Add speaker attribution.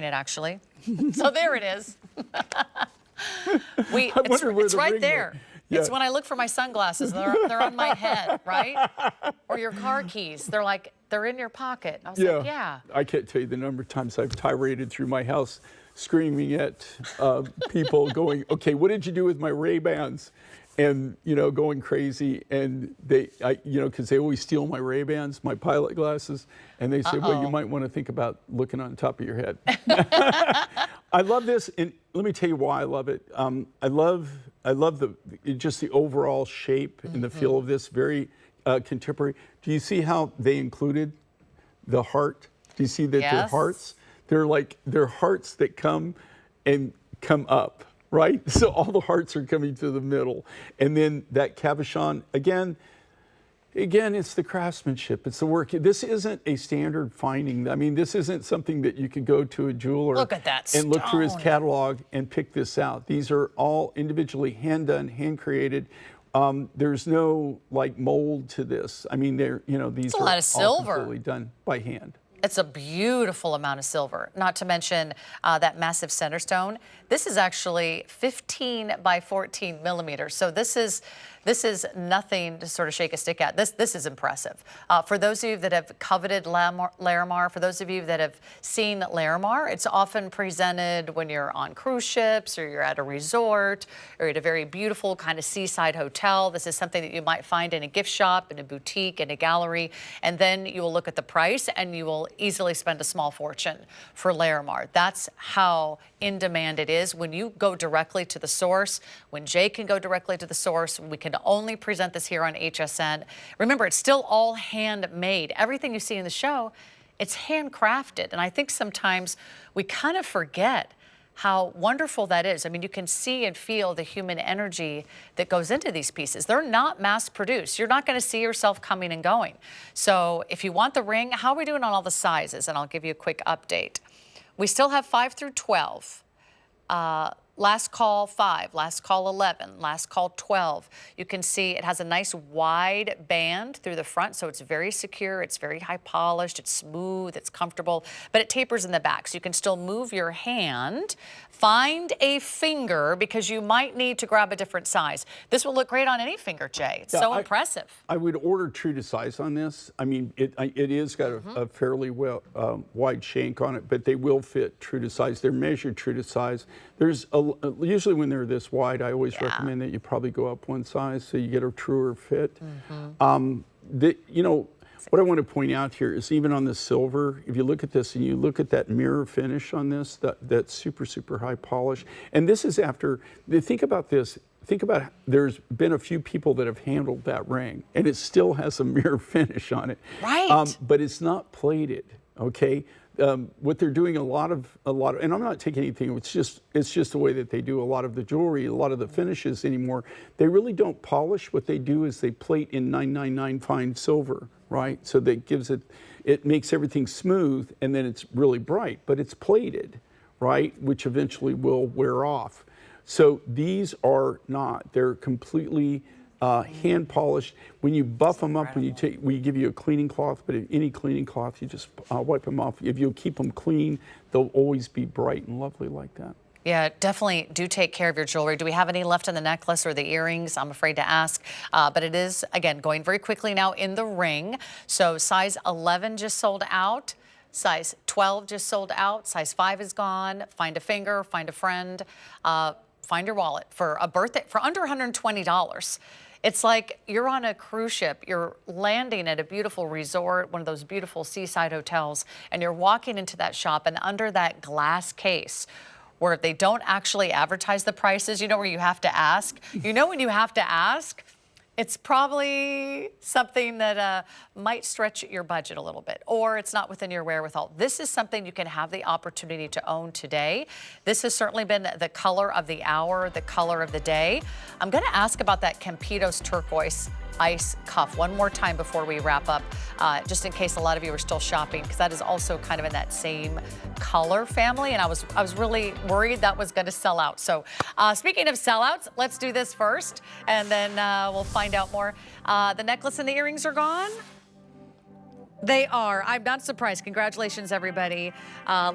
Speaker 1: it actually. So there it is. It's right there.
Speaker 2: Yeah.
Speaker 1: It's when I look for my sunglasses, they're on my head, right? Or your car keys. They're in your pocket. I was like, yeah.
Speaker 2: I can't tell you the number of times I've tiraded through my house screaming at people going, okay, what did you do with my Ray-Bans? And, going crazy. And because they always steal my Ray-Bans, my pilot glasses. And they say, well, you might want to think about looking on top of your head. I love this. And let me tell you why I love it. I love just the overall shape and the feel of this, very contemporary. Do you see how they included the heart? Do you see that they're hearts? They're hearts that come up. Right? So all the hearts are coming to the middle. And then that cabochon, again, it's the craftsmanship. It's the work. This isn't a standard finding. I mean, this isn't something that you could go to a jeweler
Speaker 1: look at that
Speaker 2: and look through his
Speaker 1: stone.
Speaker 2: catalog and pick this out. These are all individually hand done, hand created. There's no mold to this. I mean, these are all completely done by hand.
Speaker 1: It's a beautiful amount of silver, not to mention that massive center stone. This is actually 15 by 14 millimeters. So this is nothing to sort of shake a stick at. This is impressive. For those of you that have coveted Larimar, for those of you that have seen Larimar, it's often presented when you're on cruise ships or you're at a resort or at a very beautiful kind of seaside hotel. This is something that you might find in a gift shop, in a boutique, in a gallery, and then you will look at the price and you will easily spend a small fortune for Larimar. That's how in demand it is. When you go directly to the source, when Jay can go directly to the source, we can only present this here on HSN. Remember, it's still all handmade. Everything you see in the show, it's handcrafted. And I think sometimes we kind of forget how wonderful that is. I mean, you can see and feel the human energy that goes into these pieces. They're not mass produced. You're not going to see yourself coming and going. So if you want the ring, how are we doing on all the sizes? And I'll give you a quick update. We still have 5 through 12. Last call 5, last call 11, last call 12. You can see it has a nice wide band through the front, so it's very secure, it's very high polished, it's smooth, it's comfortable, but it tapers in the back, so you can still move your hand, find a finger, because you might need to grab a different size. This will look great on any finger, Jay. It's so impressive.
Speaker 2: I would order true to size on this. I mean, it is got a fairly wide shank on it, but they will fit true to size. They're measured true to size. There's usually when they're this wide, I always recommend that you probably go up one size so you get a truer fit. What I want to point out here is even on the silver, if you look at this and you look at that mirror finish on this, that super, super high polish. And this is after, think about this. Think about, there's been a few people that have handled that ring and it still has a mirror finish on it.
Speaker 1: Right.
Speaker 2: But it's not plated, okay? What they're doing a lot of, and I'm not taking anything, it's just the way that they do a lot of the jewelry, a lot of the finishes anymore. They really don't polish. What they do is they plate in 999 fine silver, right? So that gives it makes everything smooth and then it's really bright, but it's plated, right? Which eventually will wear off. So these are not, they're completely hand polished. When you buff them up, we give you a cleaning cloth, but any cleaning cloth, you just wipe them off. If you keep them clean, they'll always be bright and lovely like that.
Speaker 1: Yeah, definitely do take care of your jewelry. Do we have any left in the necklace or the earrings? I'm afraid to ask, but it is, again, going very quickly now in the ring. So size 11 just sold out. Size 12 just sold out. Size 5 is gone. Find a finger, find a friend, find your wallet for a birthday for under $120. It's like you're on a cruise ship, you're landing at a beautiful resort, one of those beautiful seaside hotels, and you're walking into that shop, and under that glass case, where they don't actually advertise the prices, you know where you have to ask? You know when you have to ask? It's probably something that might stretch your budget a little bit, or it's not within your wherewithal. This is something you can have the opportunity to own today. This has certainly been the color of the hour, the color of the day. I'm going to ask about that Campitos turquoise ice cuff one more time before we wrap up, just in case a lot of you are still shopping, because that is also kind of in that same color family, and I was really worried that was going to sell out. So speaking of sellouts, let's do this first, and then we'll find out more. The necklace and the earrings are gone. They are. I'm not surprised. Congratulations, everybody.